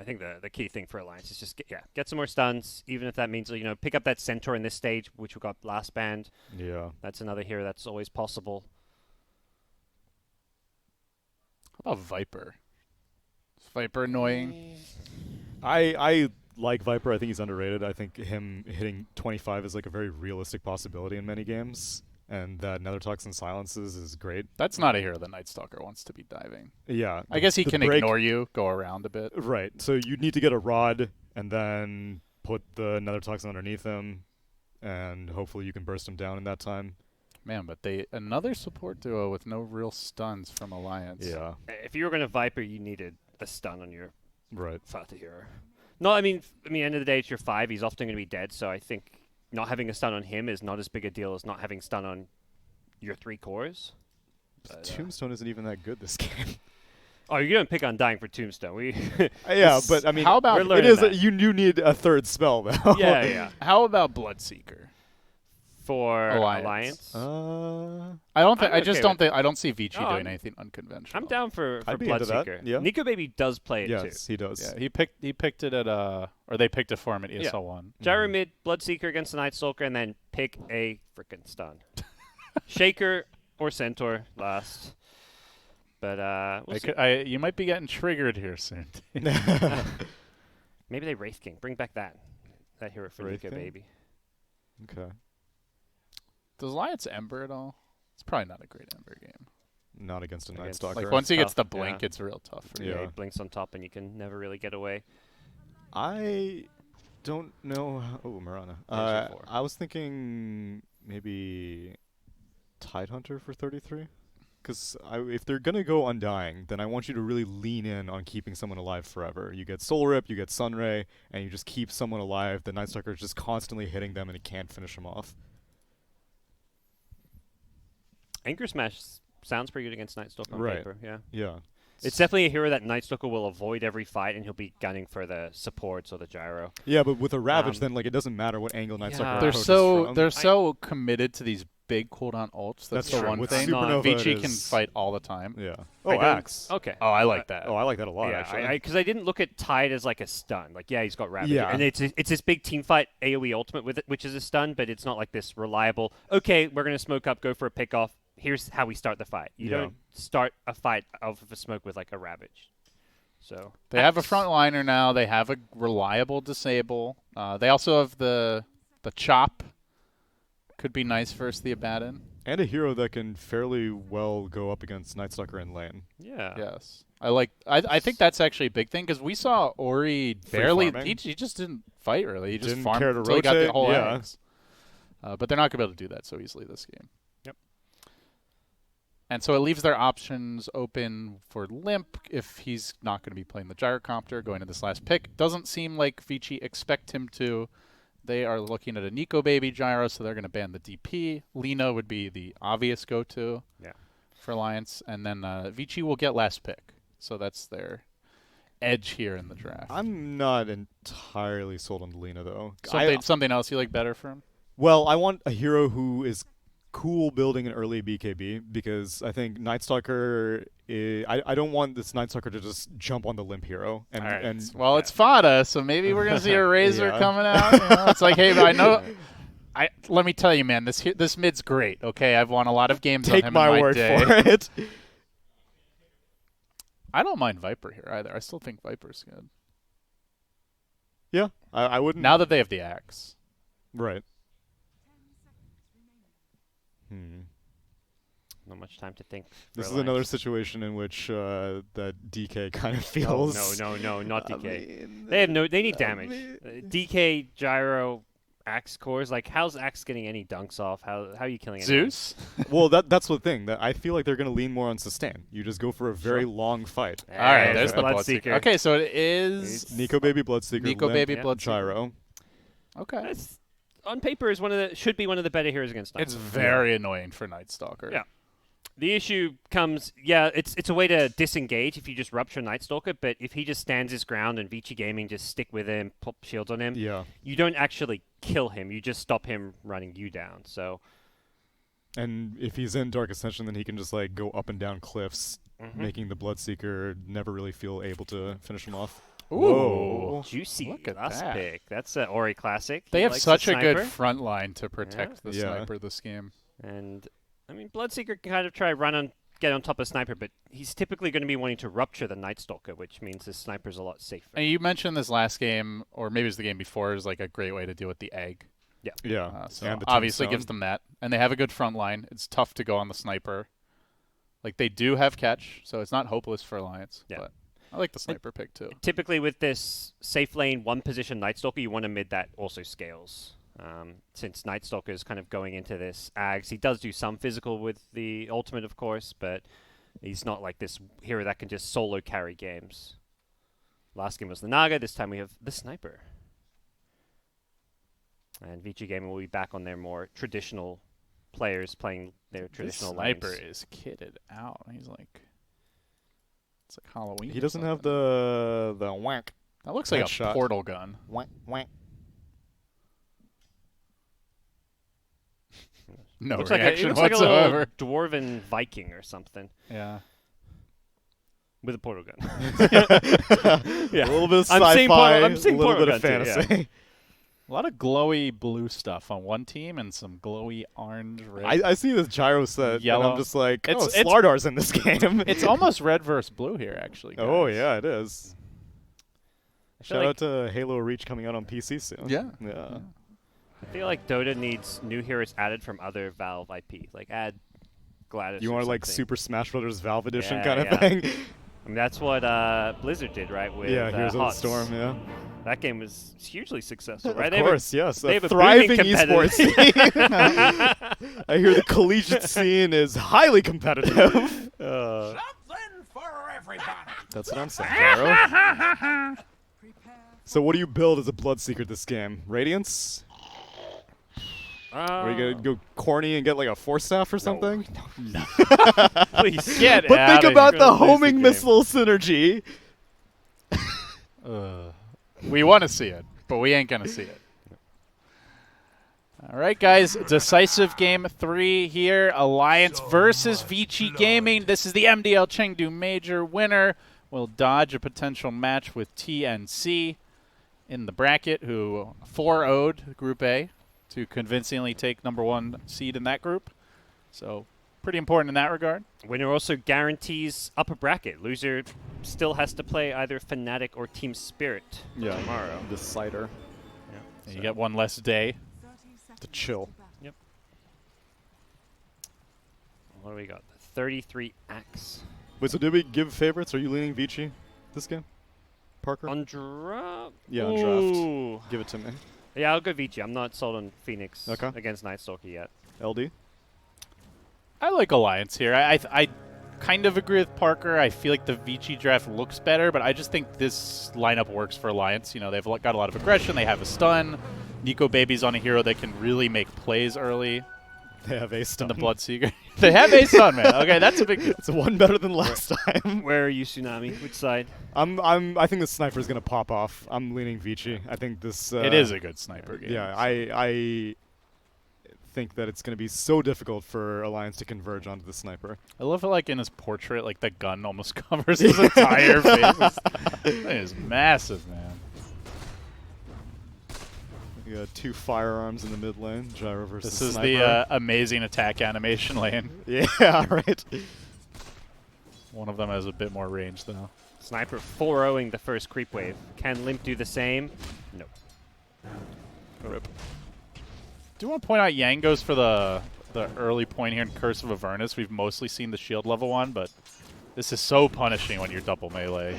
I think the key thing for Alliance is just get some more stuns, even if that means pick up that Centaur in this stage, which we got last band. Yeah. That's another hero that's always possible. How about Viper? Is Viper annoying? I like Viper. I think he's underrated. I think him hitting 25 is like a very realistic possibility in many games, and that Nether Toxin silences is great. That's not a hero that Night Stalker wants to be diving. Yeah. I guess he can ignore you, go around a bit. Right. So you need to get a rod and then put the Nether Toxin underneath him, and hopefully you can burst him down in that time. Man, but another support duo with no real stuns from Alliance. Yeah. If you were going to Viper, you needed a stun on your Fata hero. No, I mean, end of the day, it's your 5. He's often going to be dead, so I think not having a stun on him is not as big a deal as not having stun on your 3 cores. But, Tombstone isn't even that good this game. Oh, you're going to pick on dying for Tombstone. Yeah, but I mean, how about it is you need a third spell though. Yeah. How about Bloodseeker? For Alliance? I don't think. I just don't think. I don't see Vici doing anything unconventional. I'm down for I'd be Bloodseeker. into that. Yeah. Nico Baby does play it too. Yes, he does. Yeah, he picked it at or they picked it for him at ESL 1. Gyro mid, Bloodseeker against the Night Stalker, and then pick a frickin' stun. Shaker or Centaur last. But we'll see. You might be getting triggered here soon. Maybe they Wraith King. Bring back that hero for Wraith Nico King? Baby. Okay. Does Alliance Ember at all? It's probably not a great Ember game. Not against a Night Against- Stalker. Like once he gets the tough, blink, yeah. it's real tough. For Yeah, you. he blinks on top, and you can never really get away. I don't know. Oh, Marana. There's your 4. I was thinking maybe Tidehunter for 33. Because if they're going to go Undying, then I want you to really lean in on keeping someone alive forever. You get Soul Rip, you get Sunray, and you just keep someone alive. The Night Stalker is just constantly hitting them, and it can't finish them off. Anchor Smash sounds pretty good against Night Stalker on Right. paper. Yeah. Yeah. It's definitely a hero that Night Stalker will avoid every fight, and he'll be gunning for the supports or the gyro. Yeah, but with a Ravage, then like it doesn't matter what angle Night Stalker They're approaches so from. they're so committed to these big cooldown ults. That's the true. one With thing. Supernova, Vici it can is- fight all the time. Yeah. I Oh, don't- Axe. Okay. Oh, I like that. Oh, I like that a lot, Yeah, actually. because I didn't look at Tide as like a stun. Like, yeah, he's got Ravage. Yeah. And it's this big team fight AoE ultimate with it, which is a stun, but it's not like this reliable, okay, we're going to smoke up, go for a pick off. Here's how we start the fight. You don't start a fight off of a smoke with like a Ravage. So They have a frontliner now. They have a reliable disable. They also have the chop. Could be nice versus the Abaddon. And a hero that can fairly well go up against Night Stalker in lane. Yeah. Yes. I think that's actually a big thing because we saw Ori barely. farming. He just didn't fight really. He just Didn't farmed care to until he got the rotate, whole yeah. eggs. But they're not going to be able to do that so easily this game. Yep. And so it leaves their options open for Limp if he's not going to be playing the Gyrocopter going to this last pick. Doesn't seem like Vici expect him to. They are looking at a Nico Baby Gyro, so they're going to ban the DP. Lina would be the obvious go-to for Alliance. And then Vici will get last pick. So that's their edge here in the draft. I'm not entirely sold on Lena, though. Something else you like better for him? Well, I want a hero who is cool building an early BKB because I think Night Stalker. I don't want this Night Stalker to just jump on the Limp hero. And Well, it's Fada, so maybe we're gonna see a Razor Yeah. coming out. You know? It's like, hey, I know. Let me tell you, man, this mid's great. Okay, I've won a lot of games take on him my in my word day. for it. I don't mind Viper here either. I still think Viper's good. Yeah, I wouldn't. Now that they have the axe. Right. Not much time to think. This is another situation in which that DK kind of Oh, feels. no, not DK. mean, They need damage. DK, Gyro, Axe cores. Like, how's Axe getting any dunks off? How are you killing anyone? Zeus? Well, that's the thing. That I feel like they're going to lean more on sustain. You just go for a very long fight. All All right, there's the Bloodseeker. Bloodseeker. Okay, so it is Nico Baby Bloodseeker. Nico Limp, Baby Bloodseeker. Gyro. Okay. That's, on paper, should be one of the better heroes against Night It's Stalker. very annoying for Night Stalker. Yeah. The issue comes, it's a way to disengage if you just rupture Night Stalker, but if he just stands his ground and Vici Gaming just stick with him, pop shields on him, you don't actually kill him. You just stop him running you down. So, and if he's in Dark Ascension, then he can just like go up and down cliffs, making the Bloodseeker never really feel able to finish him off. Ooh. Juicy Look at last that. pick. That's an Ori classic. They He have likes such the a good sniper. front line to protect the Yeah. sniper this game. And, I mean, Bloodseeker can kind of try get on top of Sniper, but he's typically going to be wanting to rupture the Night Stalker, which means his Sniper's a lot safer. And you mentioned this last game, or maybe it was the game before, is like a great way to deal with the egg. Yeah. So And the obviously tombstone. gives them that. And they have a good front line. It's tough to go on the sniper. Like, they do have catch, so it's not hopeless for Alliance. Yeah. But I like the sniper pick, too. Typically with this safe lane, one position Night Stalker, you want a mid that also scales. Since Night Stalker is kind of going into this Ags, he does do some physical with the ultimate, of course, but he's not like this hero that can just solo carry games. Last game was the Naga, this time we have the Sniper. And Vici Gaming will be back on their more traditional players playing their traditional sniper lanes. is kitted out. He's like, it's like Halloween. He or doesn't have something. the whack. That looks like a headshot. portal gun. Whack, whack. No Looks reaction like a whatsoever. little dwarven Viking or something Yeah. with a portal gun. A little bit of I'm sci-fi, seeing portal- I'm seeing a little portal bit of gun too, yeah. fantasy. A lot of glowy blue stuff on one team and some glowy orange red. I see this gyro set, and Yellow. I'm just like, It's- oh, it's- Slardar's in this game. It's almost red versus blue here, actually. Oh, guys. yeah, it is. I feel Shout like- out to Halo Reach coming out on PC soon. Yeah. Yeah. I feel like Dota needs new heroes added from other Valve IP. Like add Gladys. You or want like something. Super Smash Brothers Valve Edition Yeah, kind of yeah. thing? I mean, that's what Blizzard did, right? With Yeah, Heroes of the HOTS. Storm, yeah. That game was hugely successful, Of right? course, yes. they A have a thriving booming esports scene. I hear the collegiate scene is highly competitive. Something for everybody. That's what I'm saying, Gyro. So what do you build as a Bloodseeker this game? Radiance? Are you gonna go corny and get like a Force Staff or something? Please Get But out think of about here. the Gonna lose the homing game. missile synergy. We want to see it, but we ain't going to see it. All right, guys. Decisive game 3 here. Alliance versus Vici Gaming. This is the MDL Chengdu Major winner. Will dodge a potential match with TNC in the bracket, who 4-0'd Group A to convincingly take #1 seed in that group. So pretty important in that regard. Winner also guarantees upper bracket. Loser still has to play either Fnatic or Team Spirit tomorrow. The cider And you get one less day. to chill. What do we got? 33 Axe. Wait, so did we give favorites? Are you leaning Vici this game? Parker? On draft? Yeah, on draft. Ooh. Give it to me. Yeah, I'll go Vici. I'm not sold on Phoenix Okay. against Night Stalker yet. LD? I like Alliance here. I kind of agree with Parker. I feel like the Vici draft looks better, but I just think this lineup works for Alliance. You know, they've got a lot of aggression. They have a stun. Nico Baby's on a hero that can really make plays early. They have a stun. And the Bloodseeker. They have a stun, man. Okay, that's a big deal. It's one better than last time. Where are you, Tsunami? Which side? I think the sniper's gonna pop off. I'm leaning Vici. I think this. It is a good sniper game. Yeah, I think that it's gonna be so difficult for Alliance to converge onto the sniper. I love it, like in his portrait, like the gun almost covers his entire face. That is massive, man. We got 2 firearms in the mid lane. Gyro versus This is sniper. the amazing attack animation lane. Yeah, right. One of them has a bit more range, though. Sniper 4-0ing the first creep wave. Can Limp do the same? No. Rip. Do want to point out Yang goes for the early point here in Curse of Avernus. We've mostly seen the shield level 1, but this is so punishing when you're double melee.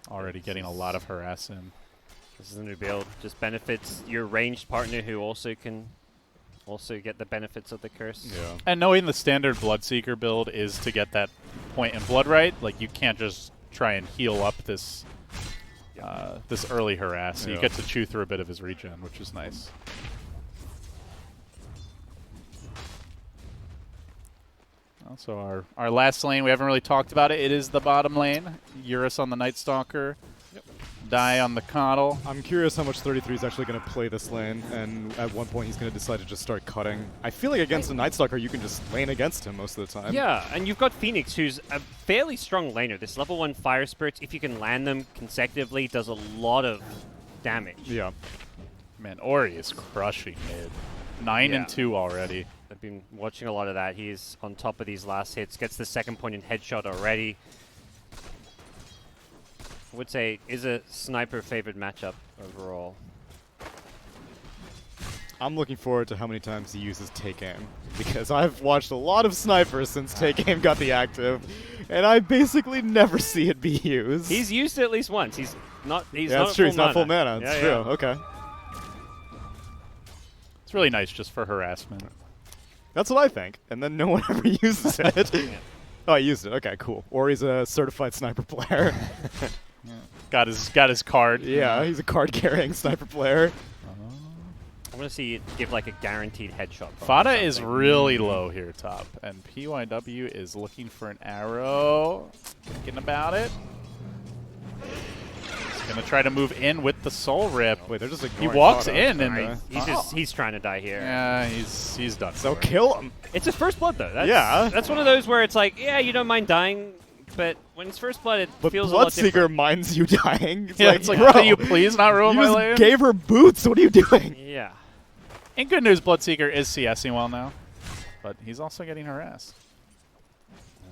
Already getting a lot of harass in. This is a new build. Just benefits your ranged partner who also can get the benefits of the curse. Yeah. And knowing the standard Bloodseeker build is to get that point in blood right, like you can't just try and heal up this this early harass. So you Yeah. get to chew through a bit of his regen, which is nice. Also, our last lane, we haven't really talked about it. It is the bottom lane. Eurus on the Night Stalker. Die on the Coddle. I'm curious how much 33 is actually going to play this lane, and at one point he's going to decide to just start cutting. I feel like against a Night Stalker, you can just lane against him most of the time. Yeah, and you've got Phoenix, who's a fairly strong laner. This level 1 Fire Spirits, if you can land them consecutively, does a lot of damage. Yeah. Man, Ori is crushing mid. 9 and 2 already. I've been watching a lot of that. He's on top of these last hits, gets the second point in headshot already. I would say is a sniper favored matchup overall. I'm looking forward to how many times he uses take aim, because I've watched a lot of snipers since take aim got the active, and I basically never see it be used. He's used it at least once. He's not. He's yeah, not that's true. He's full not full mana. That's true. Yeah. Okay. It's really nice just for harassment. That's what I think. And then no one ever uses it. Oh, I used it. Okay, cool. Or he's a certified sniper player. Got his card. Yeah, he's a card-carrying sniper player. I want to see it give like a guaranteed headshot. Fada is really low here top, and PYW is looking for an arrow. Thinking about it. He's gonna try to move in with the soul rip. Wait, they're just He ignoring walks Fada. in and He's trying to die here. yeah, he's done. So for. kill him. It's his first blood though. That's, Yeah. That's one of those where it's like, yeah, you don't mind dying, but when it's first blood, it But feels a lot Bloodseeker different. minds you dying. It's Yeah, like, it's like, bro, can you please not ruin you my just lane? gave her boots. What are you doing? Yeah. In good news, Bloodseeker is CSing well now, but he's also getting harassed.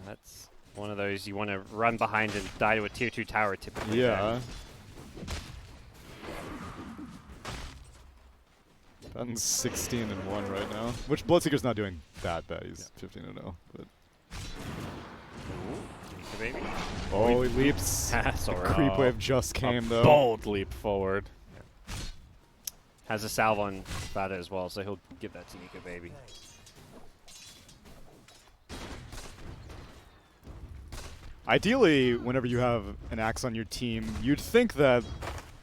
That's one of those you want to run behind and die to a tier 2 tower typically. Yeah. Dun's 16 and 1 right now, which Bloodseeker's not doing that bad. He's 15 and 0. But Baby. oh, he leaps. Sorry. Creep wave just came though. Bold leap forward. Has a salve on Fada as well, so he'll give that to Nico Baby. Ideally, whenever you have an axe on your team, you'd think that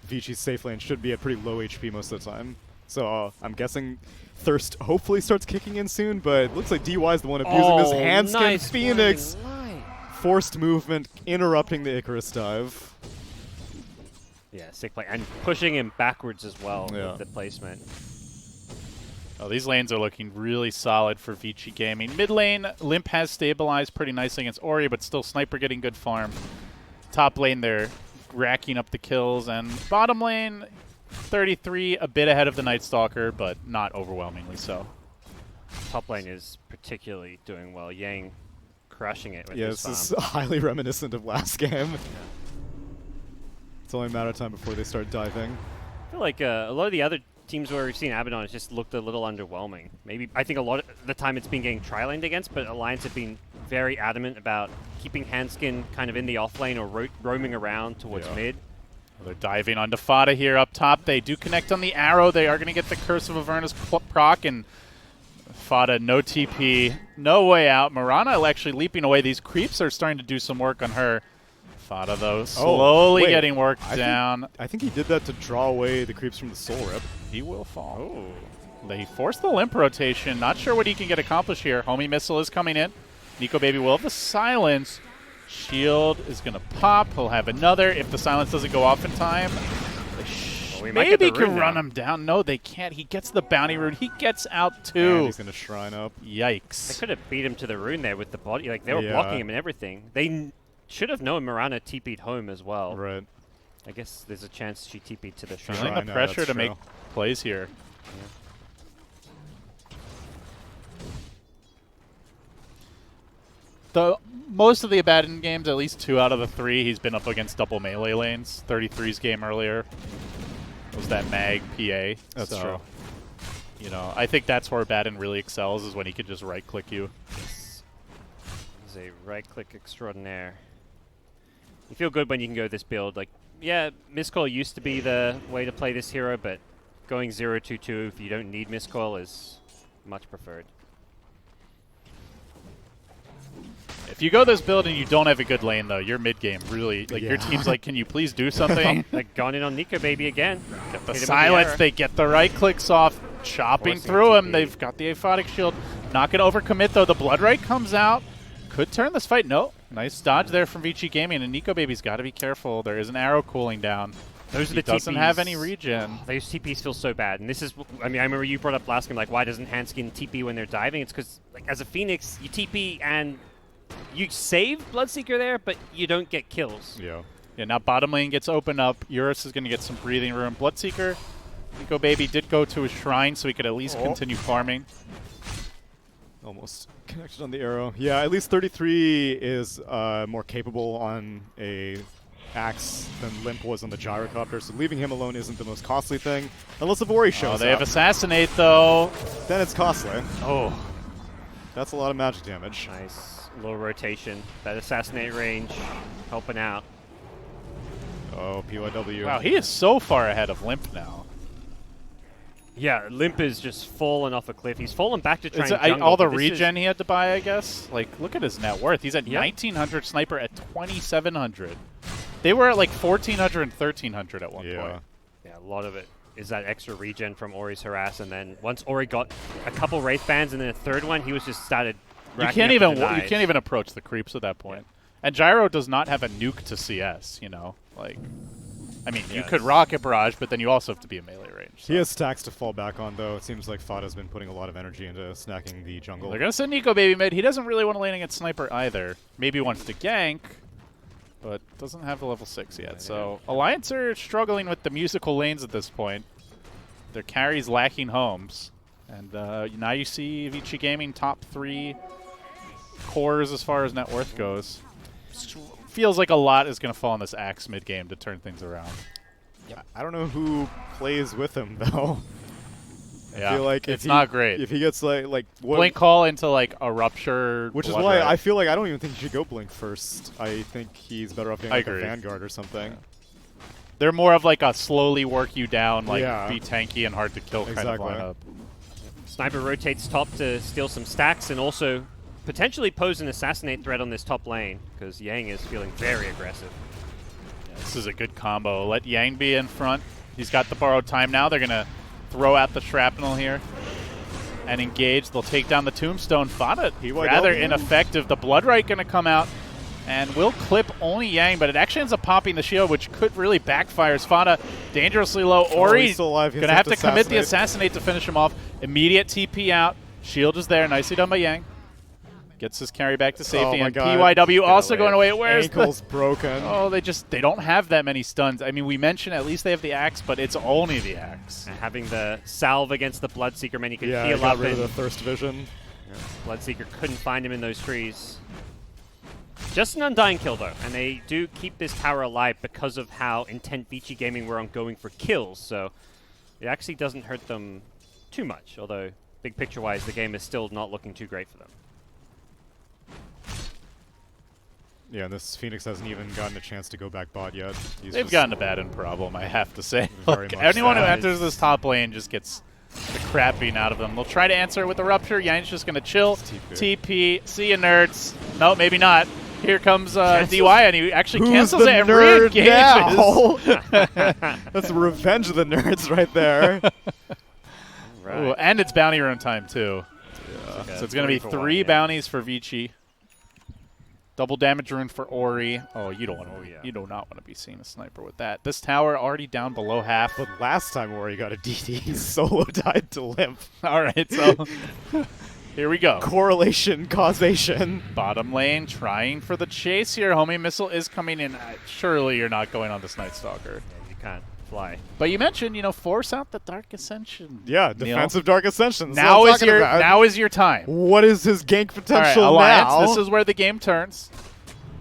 Vici's safe lane should be at pretty low HP most of the time. So I'm guessing Thirst hopefully starts kicking in soon, but it looks like DY is the one abusing this hand skin nice Phoenix. line. Forced movement, interrupting the Icarus dive. Yeah, sick play. And pushing him backwards as well Yeah. with the placement. Oh, these lanes are looking really solid for Vici Gaming. Mid lane, Limp has stabilized pretty nicely against Ori, but still Sniper getting good farm. Top lane, they're racking up the kills. And bottom lane, 33, a bit ahead of the Night Stalker, but not overwhelmingly so. Top lane is particularly doing well. Yang crushing it with Yeah, his this farm. is highly reminiscent of last game. It's only a matter of time before they start diving. I feel like a lot of the other teams where we've seen Abaddon has just looked a little underwhelming. Maybe I think a lot of the time it's been getting tri-laned against, but Alliance have been very adamant about keeping Handskin kind of in the off lane or roaming around towards mid. Well, they're diving onto Fada here up top. They do connect on the arrow. They are going to get the Curse of Avernus proc, and Fada, no TP, no way out. Mirana actually leaping away. These creeps are starting to do some work on her. Fada, though, slowly wait. getting worked down. I think he did that to draw away the creeps from the soul rip. He will fall. Oh. They forced the limp rotation. Not sure what he can get accomplished here. Homie missile is coming in. Nico Baby will have the silence. Shield is going to pop. He'll have another. If the silence doesn't go off in time, we might get maybe the rune can now. run him down. No, they can't. He gets the bounty rune. He gets out And too. he's going to shrine up. They Yikes. could have beat him to the rune there with the body. Like, they were Yeah. blocking him and everything. They should have known Mirana TP'd home as well. Right. I guess there's a chance she TP'd to the shrine. Feeling Shrine, the no, pressure that's to true. make plays here. Most of the Abaddon games, at least 2 out of the 3, he's been up against double melee lanes. 33's game earlier was that Mag PA. That's so, true. You know, I think that's where Abaddon really excels, is when he can just right-click you. This is a right-click extraordinaire. You feel good when you can go this build. Like, yeah, miscall used to be the way to play this hero, but going 0-2-2 if you don't need miscall is much preferred. If you go this build and you don't have a good lane, though, your mid-game really, like, your Yeah. team's like, can you please do something? Like, gone in on Nico Baby again. Get the Hit him with the silence, arrow. they get the right clicks off, chopping Forcing through him. TP. They've got the aphotic shield. Not going to overcommit, though. The Blood Right comes out. Could turn this fight. No. Nice dodge there from Vici Gaming, and Nico Baby's got to be careful. There is an arrow cooling down. Those are He the doesn't TPs. have any regen. Those TPs feel so bad. And this is, I mean, I remember you brought up last game, like, why doesn't Handskin TP when they're diving? It's because, like, as a Phoenix, you TP and you save Bloodseeker there, but you don't get kills. Yeah. Yeah, now bottom lane gets opened up. Eurus is going to get some breathing room. Bloodseeker, Nico Baby did go to his shrine so he could at least continue farming. Almost connected on the arrow. Yeah, at least 33 is more capable on a axe than Limp was on the gyrocopter, so leaving him alone isn't the most costly thing. Unless Ivori shows up. They have Assassinate, though. Then it's costly. Oh. That's a lot of magic damage. Nice little rotation. That Assassinate range helping out. Oh, PYW. Wow, he is so far ahead of Limp now. Yeah, Limp is just fallen off a cliff. He's fallen back to try and jungle, all the but this regen he had to buy, I guess. Like, look at his net worth. He's at Yep. 1,900 sniper at 2,700. They were at like 1,400 and 1,300 at one point. Yeah, a lot of it is that extra regen from Ori's harass, and then once Ori got a couple Wraith Bands and then a third one, he was just started You racking can't up even the denies. you can't even approach the creeps at that point. And Gyro does not have a nuke to CS, you know? Like, I mean, you could rocket barrage, but then you also have to be in melee range. So. He has stacks to fall back on, though. It seems like Fada's been putting a lot of energy into snacking the jungle. They're going to send Nico Baby mid. He doesn't really want to lane against Sniper either. Maybe wants to gank, but doesn't have the level 6 yet. So Alliance are struggling with the musical lanes at this point. Their carries lacking homes. And now you see Vici Gaming top 3 cores as far as net worth goes. Feels like a lot is going to fall on this Axe mid-game to turn things around. I don't know who plays with him, though. Yeah, I feel like it's not great. If he gets like what, Blink call into like a Rupture. which is Blood why Red. I feel like I don't even think he should go Blink first. I think he's better off getting I like a agree. Vanguard or something. They're more of like a slowly work you down, like Yeah. be tanky and hard to kill kind of Exactly. lineup. Sniper rotates top to steal some stacks and also potentially pose an assassinate threat on this top lane because Yang is feeling very aggressive. This is a good combo. Let Yang be in front. He's got the borrowed time now. They're going to throw out the shrapnel here and engage. They'll take down the tombstone. Fada rather ineffective. The Bloodright going to come out and will clip only Yang, but it actually ends up popping the shield, which could really backfire. Fada dangerously low. Ori he's still alive. going to have to commit the assassinate to finish him off. Immediate TP out. Shield is there. Nicely done by Yang. Gets his carry back to safety, and PYW also going away. Where's ankle's broken? Oh, they don't have that many stuns. I mean, we mentioned at least they have the axe, but it's only the axe. And having the salve against the Bloodseeker meant he could Yeah, heal got up, rid and of the thirst vision. Bloodseeker couldn't find him in those trees. Just an undying kill though, and they do keep this tower alive because of how intent Vici Gaming were on going for kills. So it actually doesn't hurt them too much. Although big picture-wise, the game is still not looking too great for them. Yeah, and this Phoenix hasn't even gotten a chance to go back bot yet. They've gotten a Baden problem, I have to say. Very Look, much anyone who so. enters this top lane just gets the crap beaten out of them. They'll try to answer with a Rupture. Yang's just going to chill. TP. See ya, nerds. No, maybe not. Here comes DY, and he actually cancels it and re-engages. That's revenge of the nerds right there. Right. Ooh, and it's bounty run time, too. Okay, So it's going to be 3 bounties for Vici. Double damage rune for Ori. Oh, you don't want to. You do not want to be seeing a sniper with that. This tower already down below half. But last time Ori got a DD, he solo died to Limp. All right, so here we go. Correlation, causation. Bottom lane trying for the chase here. Homing missile is coming in. Surely you're not going on this Night Stalker. Yeah, you can't fly. But you mentioned, force out the Dark Ascension. Yeah, Neil. defensive Dark Ascension. Now is your time. What is his gank potential All right, Alliance, now? this is where the game turns.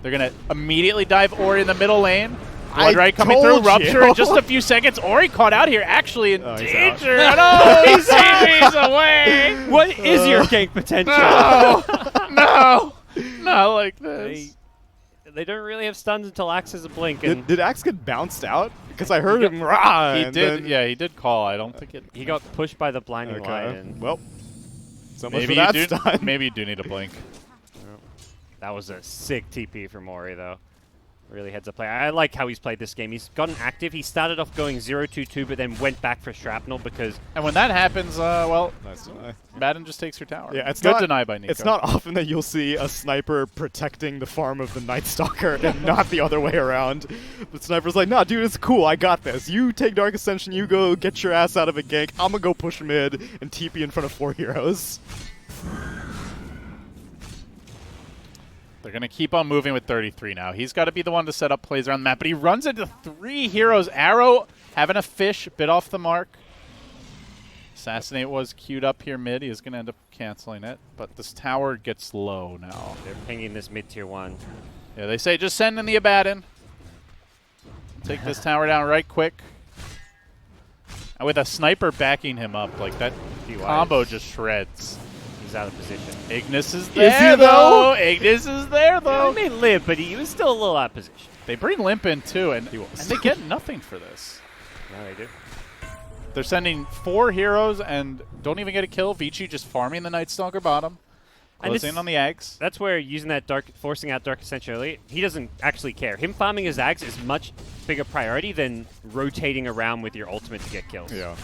They're going to immediately dive Ori in the middle lane. Bloodright coming through. Rupture in just a few seconds. Ori caught out here, actually in danger. No, he's TV's away. What is your gank potential? No, not like this. They don't really have stuns until Axe has a blink. And Did Axe get bounced out? Because I heard him rah. He and did, then- yeah, he did call. I don't think it. he got pushed by the blinding light. Okay. And Well, so much Maybe for you that do. stun. Maybe you do need a blink. that was a sick TP from Ori, though. Really heads up play. I like how he's played this game. He's gotten active. He started off going 0-2-2, but then went back for Shrapnel because And when that happens, well, Nice deny. Madden just takes your tower. Yeah, it's good not, deny by Nico. It's not often that you'll see a sniper protecting the farm of the Night Stalker and not the other way around. But Sniper's like, nah, dude, it's cool. I got this. You take Dark Ascension. You go get your ass out of a gank. I'm going to go push mid and TP in front of 4 heroes. They're going to keep on moving with 33 now. He's got to be the one to set up plays around the map, but he runs into 3 heroes. Arrow having a fish, bit off the mark. Assassinate was queued up here mid. He is going to end up canceling it, but this tower gets low now. They're pinging this mid tier 1. Yeah, they say just send in the Abaddon. Take this tower down right quick. And with a sniper backing him up, like that combo just shreds. He's out of position. Ignis is there, though. Ignis is there, though. He may limp, but he was still a little out of position. They bring Limp in, too, and they get nothing for this. No, they do. They're sending 4 heroes and don't even get a kill. Vici just farming the Nightstalker bottom. Closing in on the Ags. That's where using that forcing out Dark Ascension early, he doesn't actually care. Him farming his Ags is much bigger priority than rotating around with your ultimate to get kills. Yeah.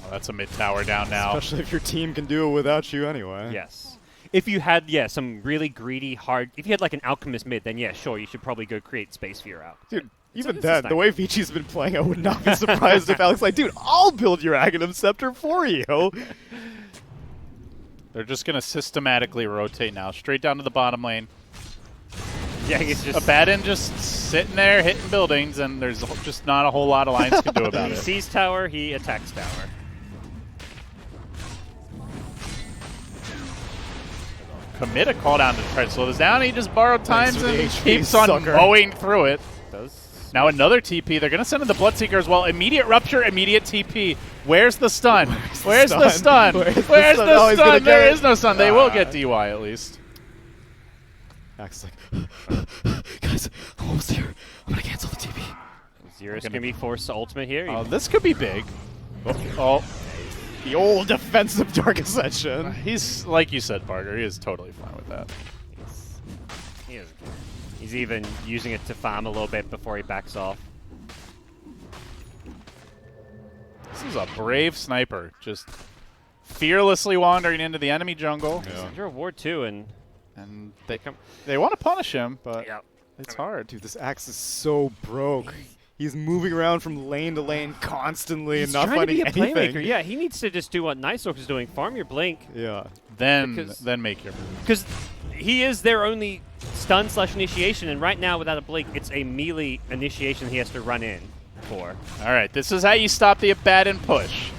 Oh, that's a mid tower down now. Especially if your team can do it without you anyway. Yes. If you had, some really greedy, hard... If you had, like, an Alchemist mid, then, yeah, sure, you should probably go create space for your Alch. Dude, even then, the way Vici's been playing, I would not be surprised if Alex like, dude, I'll build your Aghanim Scepter for you. They're just going to systematically rotate now, straight down to the bottom lane. Yeah, he's just... Abaddon just sitting there hitting buildings, and there's just not a whole lot Alliance can do about it. He sees tower, he attacks tower. Commit a call down to try to slow this down. He just borrowed times and keeps on mowing through it. Now another TP. They're going to send in the Bloodseeker as well. Immediate rupture, immediate TP. Where's the stun? Where's the stun? Where's the stun? There is no stun. They will get DY at least. Max is like, guys, I'm almost here. I'm going to cancel the TP. Zero's going to be forced to ultimate here. This could be big. Oh. The old defensive Dark Ascension. He's, like you said, Barger, he is totally fine with that. He's even using it to farm a little bit before he backs off. This is a brave sniper, just fearlessly wandering into the enemy jungle. He's under a ward too, and they want to punish him, but it's hard. Dude, this axe is so broke. He's moving around from lane to lane constantly and not finding anything. Playmaker. Yeah, he needs to just do what Nightstalker is doing, farm your blink. Yeah. Then make your move. Because he is their only stun/initiation, and right now without a blink, it's a melee initiation he has to run in for. All right, this is how you stop the Abaddon push.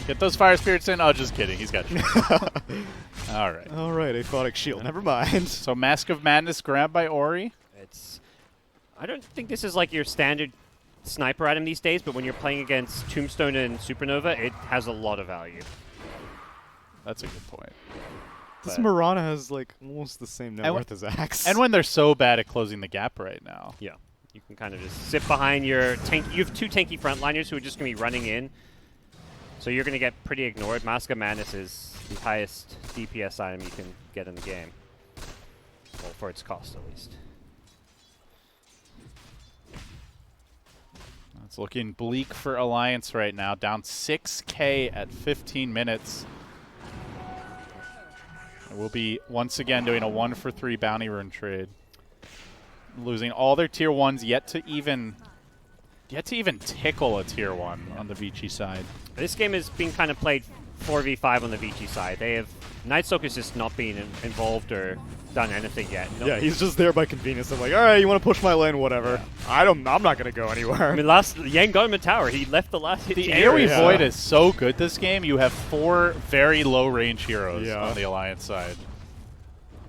Get those Fire Spirits in. Oh, just kidding. He's got you. All right. All right, Aphotic Shield. Never mind. So Mask of Madness grabbed by Ori. I don't think this is like your standard sniper item these days, but when you're playing against Tombstone and Supernova, it has a lot of value. That's a good point. This Mirana has like almost the same net worth as Axe. And when they're so bad at closing the gap right now. Yeah. You can kind of just sit behind your tank. You have 2 tanky frontliners who are just going to be running in. So you're going to get pretty ignored. Mask of Madness is the highest DPS item you can get in the game. Well, for its cost at least. It's looking bleak for Alliance right now. Down 6K at 15 minutes. We'll be once again doing a 1-for-3 bounty rune trade. Losing all their tier 1s, yet to even tickle a tier 1 on the Vici side. This game is being kind of played 4v5 on the Vici side. They have Nightstalker's just not being involved or done anything yet. Yeah, he's just there by convenience. I'm like, all right, you want to push my lane, whatever. Yeah. I'm not gonna go anywhere. I mean, Yang got him a tower. He left the last hit. The AoE Void is so good this game. You have 4 very low range heroes on the Alliance side.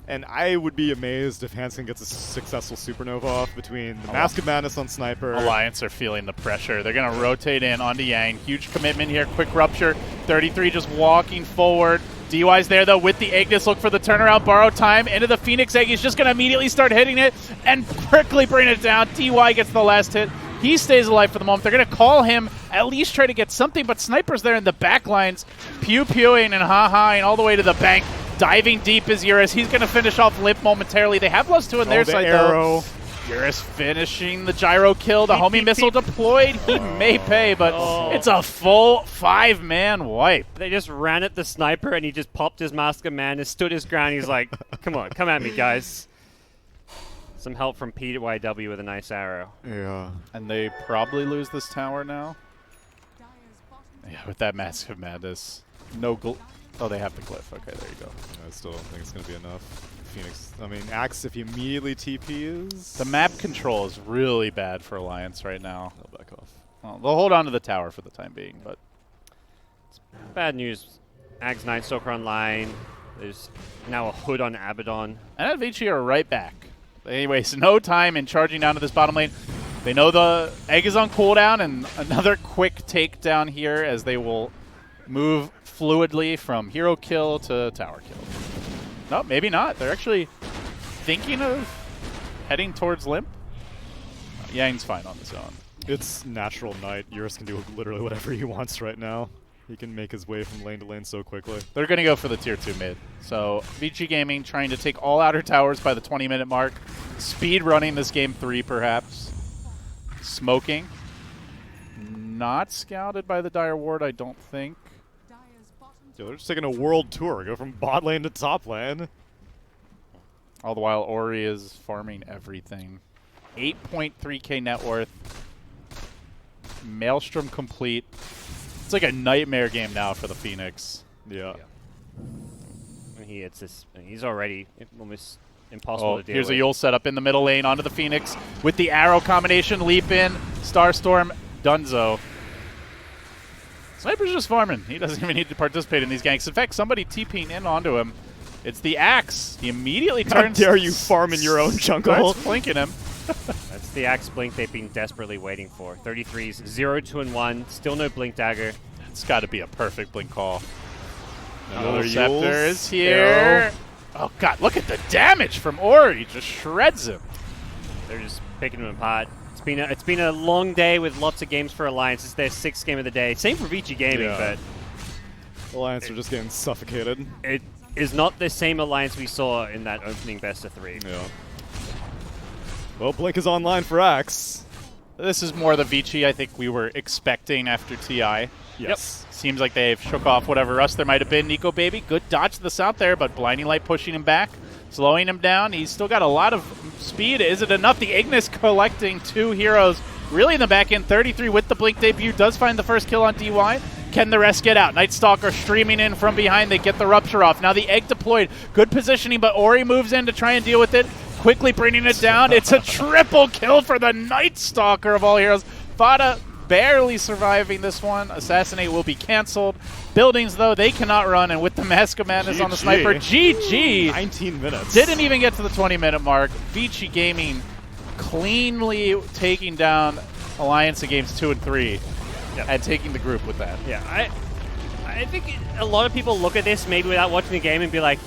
And I would be amazed if Hansen gets a successful Supernova off between the Mask of Madness on Sniper. Alliance are feeling the pressure. They're going to rotate in onto Yang. Huge commitment here. Quick rupture. 33 just walking forward. DY's there, though, with the Ignis. Look for the turnaround. Borrow time into the Phoenix Egg. He's just going to immediately start hitting it and quickly bring it down. DY gets the last hit. He stays alive for the moment. They're going to call him, at least try to get something, but Sniper's there in the back lines. Pew-pewing and ha-haing all the way to the bank. Diving deep is Eurus. He's going to finish off Limp momentarily. They have +2 on their side, though. Eurus finishing the gyro kill. The homie missile deployed. He may pay, but it's a full 5-man wipe. They just ran at the Sniper, and he just popped his Mask of Madness, stood his ground. He's like, come on, come at me, guys. Some help from PYW with a nice arrow. Yeah. And they probably lose this tower now. Yeah, with that Mask of Madness. No Oh, they have the glyph. Okay, there you go. I still don't think it's going to be enough. Phoenix. I mean, Axe, if he immediately TPs... The map control is really bad for Alliance right now. They'll back off. Well, they'll hold on to the tower for the time being, but... Bad news. Ags Night Stalker online. There's now a hood on Abaddon. And Vici are right back. They waste no time in charging down to this bottom lane. They know the egg is on cooldown, and another quick takedown here as they will move fluidly from hero kill to tower kill. No, maybe not. They're actually thinking of heading towards Limp. Yang's fine on his own. It's natural night. Eurus can do literally whatever he wants right now. He can make his way from lane to lane so quickly. They're going to go for the tier 2 mid. So Vici Gaming trying to take all outer towers by the 20-minute mark. Speed running this game 3 perhaps. Smoking. Not scouted by the Dire Ward, I don't think. Yo, they're just taking a world tour. Go from bot lane to top lane. All the while Ori is farming everything. 8.3k net worth. Maelstrom complete. It's like a nightmare game now for the Phoenix. Yeah. When he hits this, he's already almost impossible to deal here's with. a Yule setup in the middle lane onto the Phoenix with the arrow combination. Leap in, Starstorm, Dunzo. Sniper's just farming. He doesn't even need to participate in these ganks. In fact, somebody TPing in onto him. It's the Axe. He immediately turns. How dare you farm in your own jungle? Starts flanking him. That's the Axe Blink they've been desperately waiting for. 33s, 0, 2, and 1. Still no Blink Dagger. It's got to be a perfect blink call. Another Scepter Yules. is here. Oh, God. Look at the damage from Ori. Just shreds him. They're just picking him apart. It's been a long day with lots of games for Alliance. It's their 6th game of the day. Same for Vici Gaming, but Alliance are just getting suffocated. it is not the same Alliance we saw in that opening best of 3. Yeah. Well, Blink is online for Axe. This is more the Vici I think we were expecting after TI. Yes. Seems like they've shook off whatever rust there might have been. Nico Baby, good dodge to the south there, but Blinding Light pushing him back, slowing him down. He's still got a lot of speed. Is it enough? The Ignis collecting 2 heroes really in the back end. 33 with the Blink debut. Does find the first kill on DY. Can the rest get out? Night Stalker streaming in from behind. They get the Rupture off. Now the Egg deployed. Good positioning, but Ori moves in to try and deal with it. Quickly bringing it down. It's a triple kill for the Night Stalker of all heroes. Fada barely surviving this one. Assassinate will be canceled. Buildings, though, they cannot run. And with the Mask of Madness on the Sniper, GG. 19 minutes. Didn't even get to the 20-minute mark. Vici Gaming cleanly taking down Alliance in games 2 and 3 and taking the group with that. Yeah, I think a lot of people look at this maybe without watching the game and be like,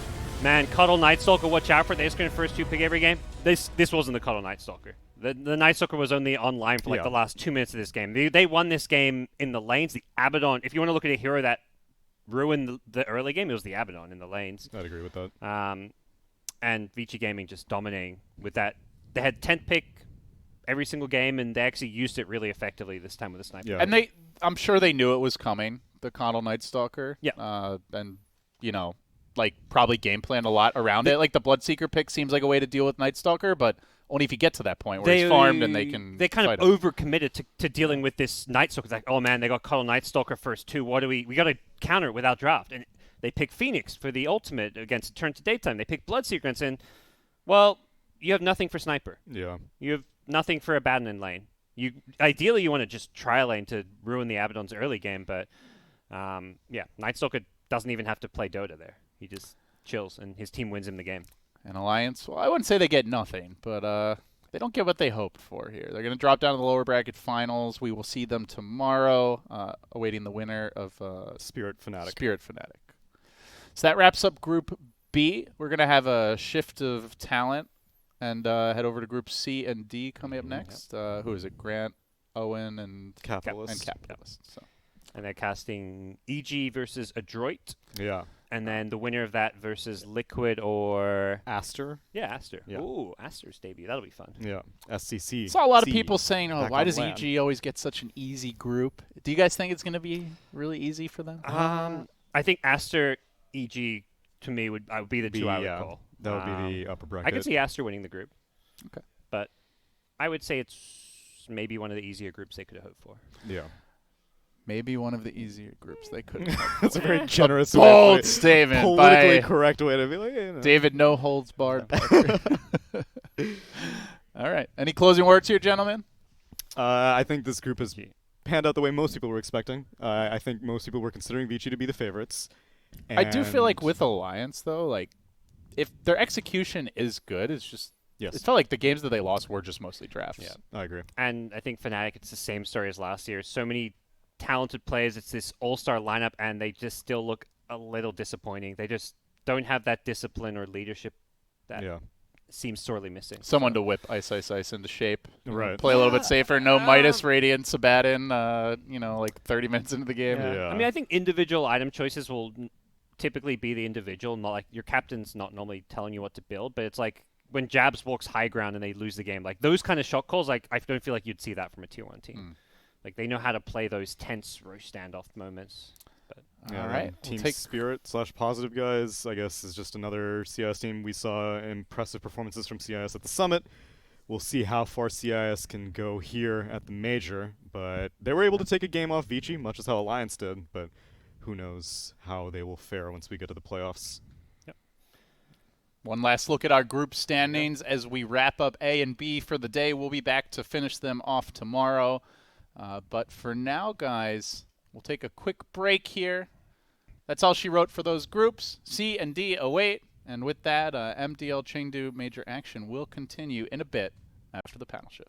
man, Cuddle Night Stalker, watch out for it. They're just going to first 2 pick every game. This wasn't the Cuddle Night Stalker. The Night Stalker was only online for like the last 2 minutes of this game. They won this game in the lanes. The Abaddon, if you want to look at a hero that ruined the early game, it was the Abaddon in the lanes. I'd agree with that. And Vici Gaming just dominating with that. They had 10th pick every single game, and they actually used it really effectively this time with the Sniper. Yeah. And I'm sure they knew it was coming, the Condal Night Stalker. Yeah. And, you know, like probably game planned a lot around it. Like the Bloodseeker pick seems like a way to deal with Night Stalker, but only if you get to that point where he's farmed and they can They kind of fight him. overcommitted to dealing with this Night Stalker. It's like, oh man, they got Cuddle Night Stalker first too. What do we got to counter it without draft? And they pick Phoenix for the ultimate against Turn to Daytime. They pick Bloodseeker and well, you have nothing for Sniper. Yeah. You have nothing for Abaddon in lane. Ideally you want to just try lane to ruin the Abaddon's early game, but Night Stalker doesn't even have to play Dota there. He just chills and his team wins him the game. And Alliance, well, I wouldn't say they get nothing, but they don't get what they hoped for here. They're going to drop down to the lower bracket finals. We will see them tomorrow, awaiting the winner of Spirit Fnatic. So that wraps up Group B. We're going to have a shift of talent and head over to Group C and D coming up next. Who is it? Grant, Owen, and Capitalist. So. And they're casting EG versus Adroit. Yeah. And then the winner of that versus Liquid or... Aster. Yeah, Aster. Yeah. Ooh, Aster's debut. That'll be fun. Yeah. SCC. Saw a lot of C. people saying, Back why on does land. EG always get such an easy group? Do you guys think it's going to be really easy for them? I think Aster, EG, to me, would be the two I would call. That would be the upper bracket. I could see Aster winning the group. Okay. But I would say it's maybe one of the easier groups they could have hoped for. Yeah. Maybe one of the easier groups they could have. That's a very generous, Bold statement politically by correct way to be like, you know. David No Holds Barred Parker. All right. Any closing words here, gentlemen? I think this group has panned out the way most people were expecting. I think most people were considering Vici to be the favorites. I do feel like And- with Alliance, though, like, if their execution is good, it's just Yes. it felt like the games that they lost were just mostly drafts. Yeah, I agree. And I think Fnatic, it's the same story as last year. So many talented players. It's this all-star lineup, and they just still look a little disappointing. They just don't have that discipline or leadership that Yeah. seems sorely missing. Someone So- to whip Ice into shape. Right. Play a little bit safer. No Midas, Radiant, Sabaton, like 30 minutes into the game. Yeah. I mean, I think individual item choices will typically be the individual. Not like your captain's not normally telling you what to build, but it's like when Jabs walks high ground and they lose the game. Like those kind of shot calls, like I don't feel like you'd see that from a tier 1 team. Like they know how to play those tense row standoff moments. But Yeah, All and right. Team We'll take Spirit / Positive guys, I guess, is just another CIS team. We saw impressive performances from CIS at the Summit. We'll see how far CIS can go here at the Major, but they were able to take a game off Vici, much as how Alliance did, but who knows how they will fare once we get to the playoffs. One last look at our group standings as we wrap up A and B for the day. We'll be back to finish them off tomorrow. But for now, guys, we'll take a quick break here. That's all she wrote for those groups. C and D await. And with that, MDL Chengdu Major Action will continue in a bit after the panel shift.